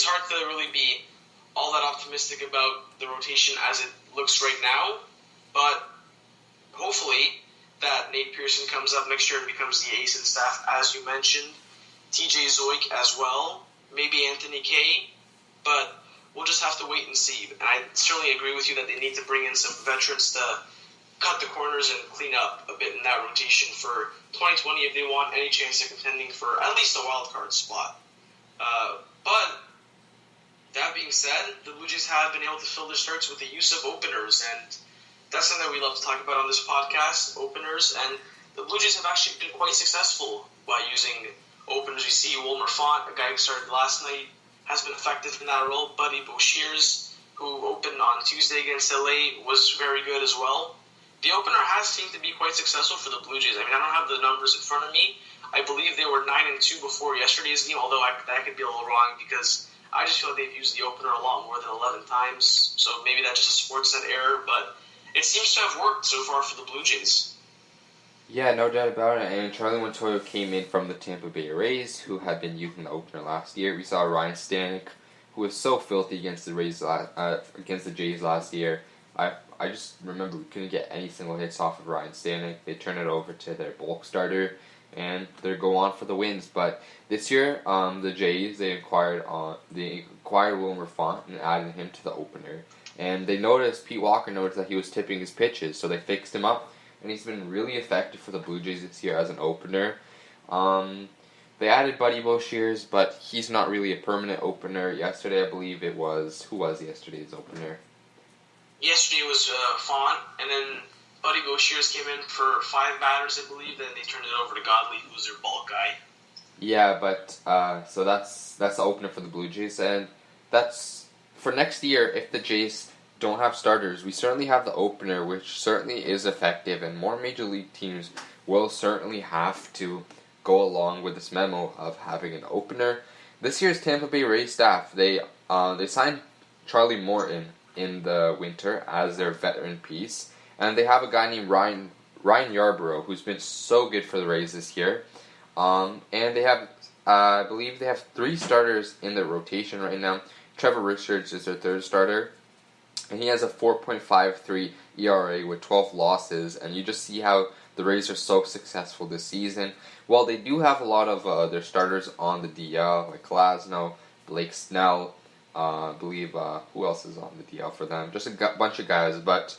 it's hard to really be all that optimistic about the rotation as it looks right now, but hopefully that Nate Pearson comes up next year and becomes the ace of the staff, as you mentioned. TJ Zoik as well, maybe Anthony Kay, but we'll just have to wait and see. And I certainly agree with you that they need to bring in some veterans to cut the corners and clean up a bit in that rotation for 2020 if they want any chance of contending for at least a wild card spot. But that being said, the Blue Jays have been able to fill their starts with the use of openers, and that's something that we love to talk about on this podcast, openers. And the Blue Jays have actually been quite successful by using openers. We see Wilmer Font, a guy who started last night, has been effective in that role. Buddy Boshears, who opened on Tuesday against LA, was very good as well. The opener has seemed to be quite successful for the Blue Jays. I mean, I don't have the numbers in front of me. I believe they were 9-2 before yesterday's game, although that could be a little wrong because I just feel like they've used the opener a lot more than 11 times. So maybe that's just a Sportsnet error, but it seems to have worked so far for the Blue Jays. Yeah, no doubt about it. And Charlie Montoyo came in from the Tampa Bay Rays, who had been using the opener last year. We saw Ryan Stanek, who was so filthy against the against the Jays last year. I just remember we couldn't get any single hits off of Ryan Stanek. They turned it over to their bulk starter, and they go on for the wins. But this year, the Jays they acquired Wilmer Font and added him to the opener. And Pete Walker noticed that he was tipping his pitches, so they fixed him up, and he's been really effective for the Blue Jays this year as an opener. They added Buddy Boshears, but he's not really a permanent opener. Yesterday, I believe it was... Who was yesterday's opener? Yesterday was Font, and then Buddy Boshears came in for 5 batters, I believe. Then they turned it over to Godley, who was their bulk guy. Yeah, but so that's the opener for the Blue Jays, and that's for next year. If the Jays don't have starters, we certainly have the opener, which certainly is effective, and more major league teams will certainly have to go along with this memo of having an opener. This year's Tampa Bay Rays staff, they signed Charlie Morton in the winter as their veteran piece, and they have a guy named Ryan Yarbrough who's been so good for the Rays this year. And they have, I believe they have 3 starters in their rotation right now. Trevor Richards is their 3rd starter, and he has a 4.53 ERA with 12 losses, and you just see how the Rays are so successful this season. Well, they do have a lot of their starters on the DL, like Glasnow, Blake Snell, I believe, who else is on the DL for them? Just a bunch of guys, but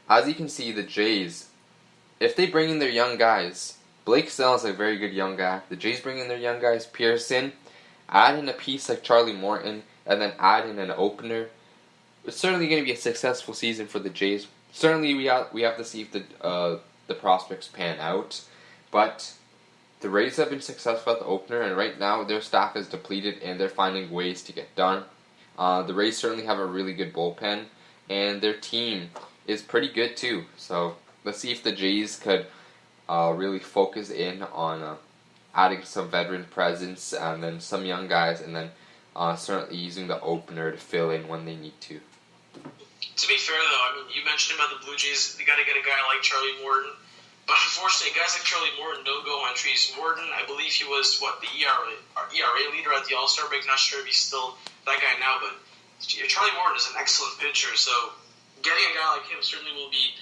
as you can see, the Jays, if they bring in their young guys, Blake Snell is a very good young guy. The Jays bring in their young guys, Pearson, add in a piece like Charlie Morton, and then add in an opener. It's certainly going to be a successful season for the Jays. Certainly, we have to see if the prospects pan out, but the Rays have been successful at the opener, and right now their staff is depleted, and they're finding ways to get done. The Rays certainly have a really good bullpen, and their team is pretty good too. So let's see if the Jays could really focus in on adding some veteran presence and then some young guys, and then certainly using the opener to fill in when they need to. To be fair, though, I mean, you mentioned about the Blue Jays, they got to get a guy like Charlie Morton. But unfortunately, guys like Charlie Morton don't go on trees. Morton, I believe he was, the ERA leader at the All-Star break. Not sure if he's still that guy now, but Charlie Morton is an excellent pitcher, so getting a guy like him certainly will be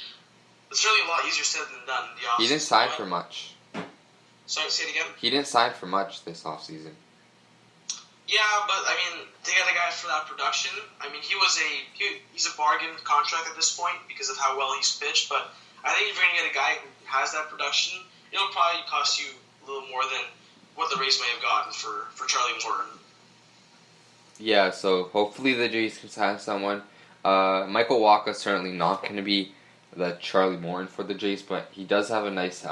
a lot easier said than done. He didn't sign for much. Sorry, say it again? He didn't sign for much this offseason. Yeah, but, I mean, to get a guy for that production, I mean, he's a bargain contract at this point because of how well he's pitched, but I think if you're going to get a guy who has that production, it'll probably cost you a little more than what the Rays may have gotten for Charlie Morton. Yeah, so hopefully the Jays can sign someone. Michael Wacha's certainly not going to be the Charlie Morton for the Jays, but he does have a nice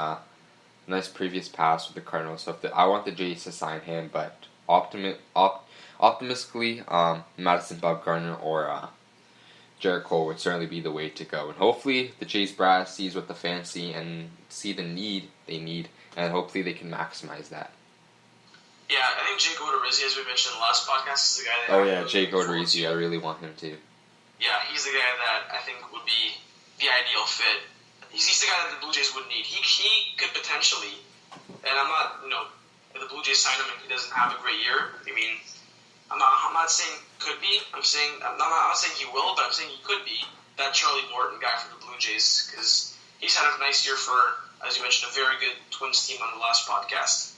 previous pass with the Cardinals, so I want the Jays to sign him, but optimistically, Madison Bumgarner or Jarrett Cole would certainly be the way to go. And hopefully the Jays brass sees what the fans see and see the need they need, and hopefully they can maximize that. Yeah, I think Jake Odorizzi, as we mentioned in the last podcast, is the guy that... Jake Odorizzi, I really want him to. Yeah, he's the guy that I think would be the ideal fit. He's the guy that the Blue Jays would need. He could potentially, and I'm not, if the Blue Jays sign him and he doesn't have a great year, I mean, I'm not not saying could be. I'm not saying he will, but I'm saying he could be that Charlie Morton guy for the Blue Jays, because he's had a nice year for, as you mentioned, a very good Twins team on the last podcast.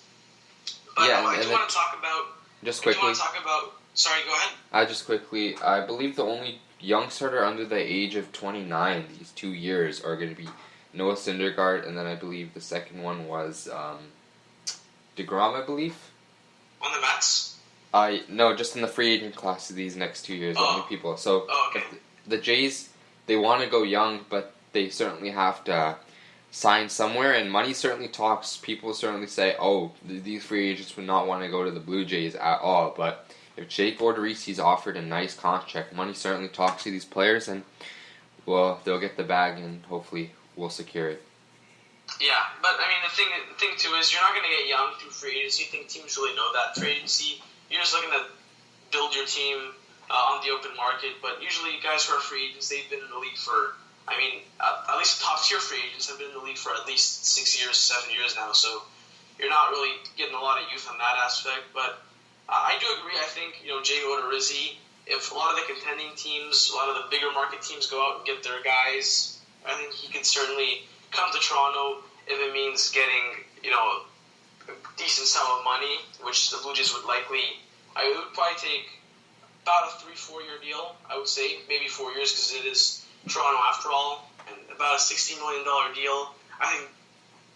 But yeah, I do want to talk about. Just quickly. Sorry, go ahead. Just quickly, I believe the only young starter under the age of 29 these 2 years are going to be Noah Syndergaard, and then I believe the second one was DeGrom, I believe. On the Mets? No, just in the free agent class of these next 2 years, the only people. So okay. The Jays, they want to go young, but they certainly have to sign somewhere, and money certainly talks. People certainly say, oh, these free agents would not want to go to the Blue Jays at all, but if Jake Odorizzi's offered a nice contract, money certainly talks to these players, and, well, they'll get the bag, and hopefully we'll secure it. Yeah, but, I mean, the thing too, is you're not going to get young through free agency. I think teams really know that. Free agency, you're just looking to build your team on the open market, but usually guys who are free agents, they've been in the league for, I mean, at least top-tier free agents have been in the league for at least 6 years, 7 years now, so you're not really getting a lot of youth on that aspect, but I do agree. I think, Jay Odorizzi, if a lot of the contending teams, a lot of the bigger market teams go out and get their guys, I think he could certainly come to Toronto if it means getting, a decent sum of money, which the Blue Jays would likely, it would probably take about a 3-4 year deal, I would say, maybe 4 years, because it is Toronto after all, and about a $60 million deal. I think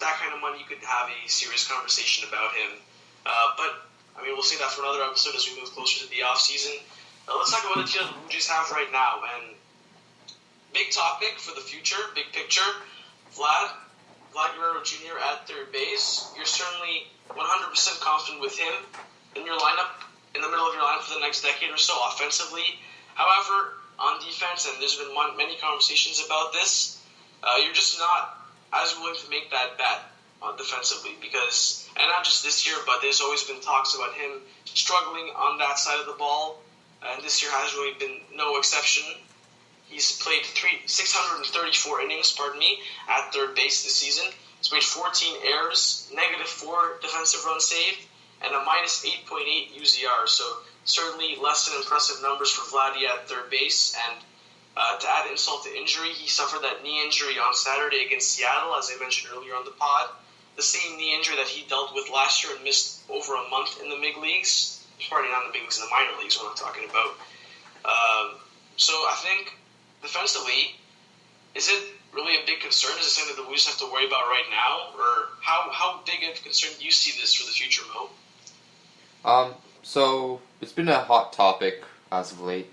that kind of money, you could have a serious conversation about him. But, I mean, we'll see that for another episode as we move closer to the offseason. Let's talk about the team the Blue Jays have right now. And big topic for the future, big picture, Vlad Guerrero Jr. at third base. You're certainly 100% confident with him in your lineup, in the middle of your lineup for the next decade or so offensively. However, on defense, and there's been many conversations about this, you're just not as willing to make that bet defensively, because, and not just this year, but there's always been talks about him struggling on that side of the ball, and this year has really been no exception. He's played 634 innings, at third base this season. He's made 14 errors, -4 defensive runs saved, and a -8.8 UZR. So certainly less than impressive numbers for Vladdy at third base. And to add insult to injury, he suffered that knee injury on Saturday against Seattle, as I mentioned earlier on the pod. The same knee injury that he dealt with last year and missed over a month in the big leagues. Probably not in the big leagues, in the minor leagues, what I'm talking about. So I think defensively, is it really a big concern? Is it something that the Blues have to worry about right now? Or how big of a concern do you see this for the future, Mo? So it's been a hot topic as of late.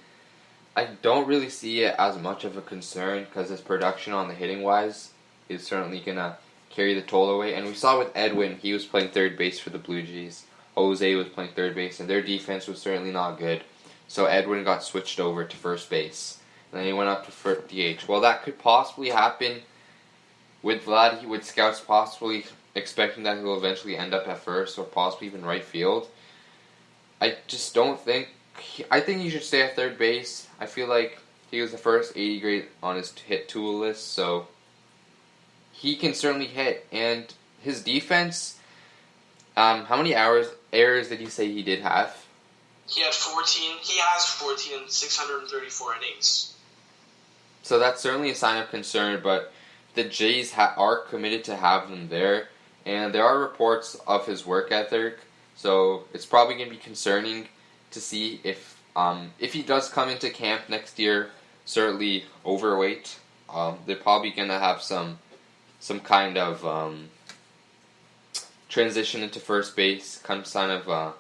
I don't really see it as much of a concern because his production on the hitting wise is certainly gonna carry the toll away. And we saw with Edwin, he was playing third base for the Blue Jays. Jose was playing third base, and their defense was certainly not good. So Edwin got switched over to first base. And then he went up to DH. Well, that could possibly happen with Vlad, with scouts possibly expecting that he'll eventually end up at first or possibly even right field. I just don't think... I think he should stay at third base. I feel like he was the first 80 grade on his hit tool list, so he can certainly hit. And his defense, how many errors did you say he did have? He had 14. He has 14 in 634 innings. So that's certainly a sign of concern, but the Jays are committed to have him there, and there are reports of his work ethic, so it's probably going to be concerning to see if he does come into camp next year, certainly overweight. They're probably going to have some kind of transition into first base, kind of sign of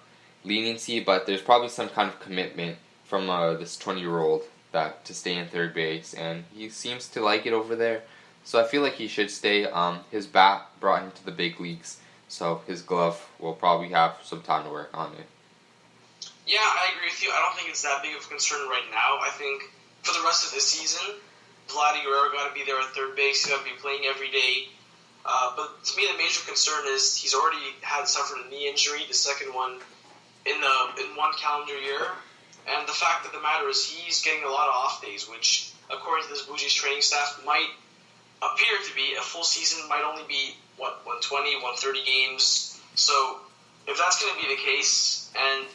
leniency, but there's probably some kind of commitment from this 20-year-old that to stay in third base, and he seems to like it over there. So I feel like he should stay. His bat brought him to the big leagues, so his glove will probably have some time to work on it. Yeah, I agree with you. I don't think it's that big of a concern right now. I think for the rest of the season, Vladdy Guerrero got to be there at third base. He's got to be playing every day. But to me, the major concern is he's already suffered a knee injury, the second one in one calendar year. And the fact of the matter is he's getting a lot of off days, which, according to this Blue Jays training staff, might appear to be a full season, might only be, 120, 130 games. So if that's going to be the case, and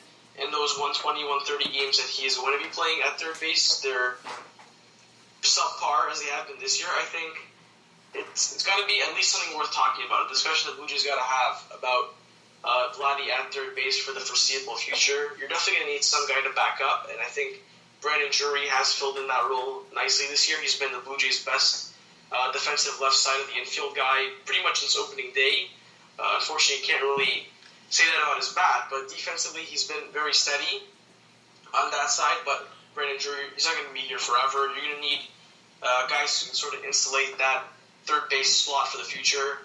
in those 120, 130 games that he is going to be playing at third base, they're subpar as they have been this year. I think it's got to be at least something worth talking about, a discussion the Blue Jays got to have about Vladdy at third base for the foreseeable future. You're definitely going to need some guy to back up, and I think Brandon Drury has filled in that role nicely this year. He's been the Blue Jays' best defensive left side of the infield guy pretty much since opening day. Unfortunately, you can't really say that about his bat, but defensively he's been very steady on that side. But Brandon Drury, he's not going to be here forever. You're going to need guys who can sort of insulate that third base slot for the future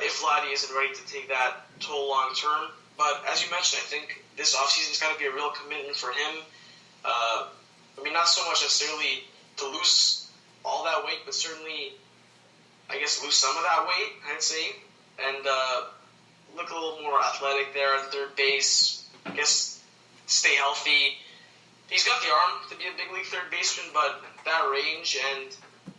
if Vladdy isn't ready to take that toll long term. But as you mentioned, I think this offseason's got to be a real commitment for him. Not so much necessarily to lose all that weight, but certainly, I guess, lose some of that weight, I'd say, and look a little more athletic there at third base. I guess stay healthy. He's got the arm to be a big league third baseman, but that range and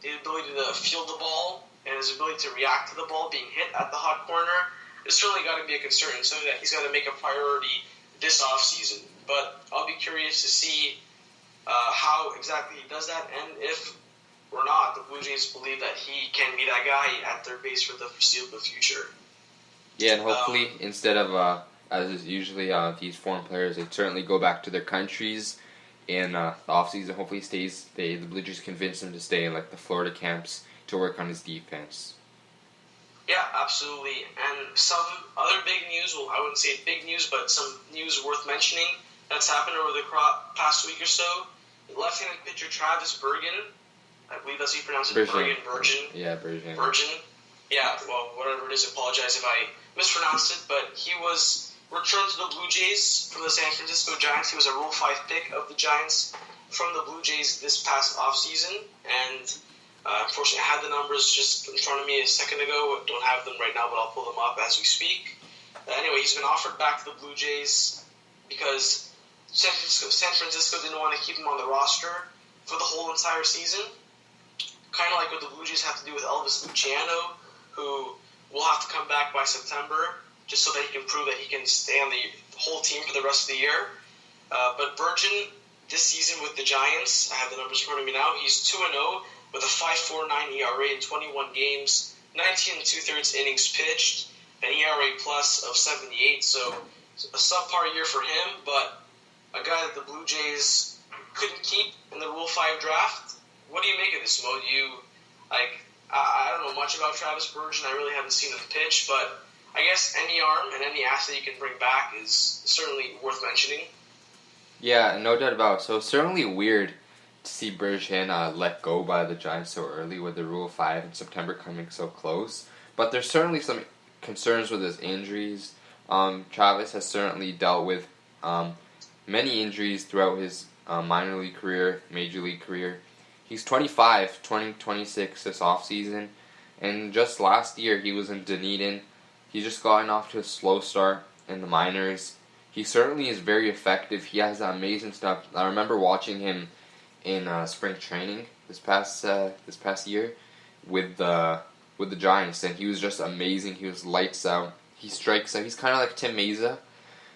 the ability to field the ball and his ability to react to the ball being hit at the hot corner is certainly got to be a concern, and something that he's got to make a priority this offseason. But I'll be curious to see how exactly he does that, and if or not, the Blue Jays believe that he can be that guy at third base for the foreseeable future. Yeah, and hopefully instead of, as is usually these foreign players, they certainly go back to their countries in the offseason. Hopefully the Blue Jays convince him to stay in like the Florida camps to work on his defense. Yeah, absolutely. And some other big news, well, I wouldn't say big news, but some news worth mentioning that's happened over the past week or so. Left-handed pitcher Travis Bergen, I believe that's how you pronounce it, Bergen. Yeah, Bergen. Yeah, well, whatever it is, I apologize if I mispronounced it, but he was returned to the Blue Jays from the San Francisco Giants. He was a Rule 5 pick of the Giants from the Blue Jays this past offseason, and unfortunately I had the numbers just in front of me a second ago. Don't have them right now, but I'll pull them up as we speak. Anyway, he's been offered back to the Blue Jays because San Francisco didn't want to keep him on the roster for the whole entire season. Kind of like what the Blue Jays have to do with Elvis Luciano, who will have to come back by September just so that he can prove that he can stay on the whole team for the rest of the year. But Bergen, this season with the Giants, I have the numbers in front of me now, he's 2-0 with a 5.49 ERA in 21 games, 19 2/3 innings pitched, an ERA plus of 78, so a subpar year for him, but a guy that the Blue Jays couldn't keep in the Rule 5 draft. What do you make of this, Mo? I don't know much about Travis Bergen. I really haven't seen him pitch, but I guess any arm and any asset you can bring back is certainly worth mentioning. Yeah, no doubt about it. So it's certainly weird to see Bergen let go by the Giants so early with the Rule 5 in September coming so close. But there's certainly some concerns with his injuries. Travis has certainly dealt with many injuries throughout his minor league career, major league career. He's 25, 26 this offseason, and just last year he was in Dunedin. He's just gotten off to a slow start in the minors. He certainly is very effective. He has amazing stuff. I remember watching him in spring training this past year with the Giants, and he was just amazing. He was lights out. He strikes out. He's kind of like Tim Meza,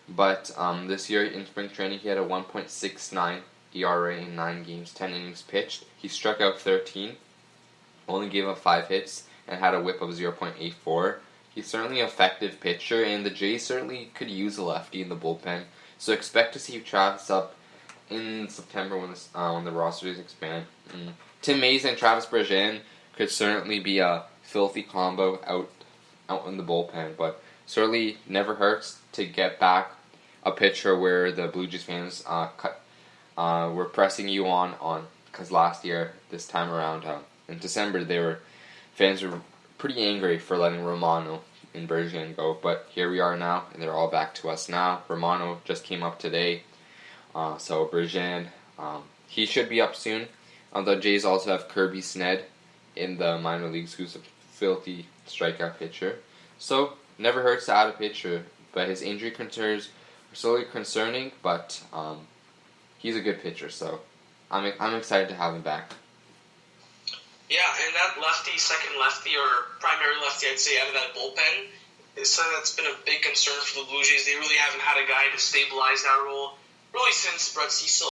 but this year in spring training he had a 1.69 ERA in 9 games, 10 innings pitched. He struck out 13, only gave up 5 hits, and had a whip of 0.84. He's certainly an effective pitcher, and the Jays certainly could use a lefty in the bullpen. So expect to see Travis up in September when the rosters expand. Tim Mays and Travis Bergen could certainly be a filthy combo out in the bullpen, but certainly never hurts to get back a pitcher where the Blue Jays fans were pressing you on because last year this time around in December fans were pretty angry for letting Romano and Bergen go, but here we are now, and they're all back to us now. Romano just came up today, so Bergen, he should be up soon. The Jays also have Kirby Sned in the minor leagues, who's a filthy strikeout pitcher. So never hurts to add a pitcher, but his injury concerns are slowly concerning. But he's a good pitcher, so I'm excited to have him back. Yeah, and that lefty, second lefty, or primary lefty, I'd say, out of that bullpen, is something that's been a big concern for the Blue Jays. They really haven't had a guy to stabilize that role really since Brett Cecil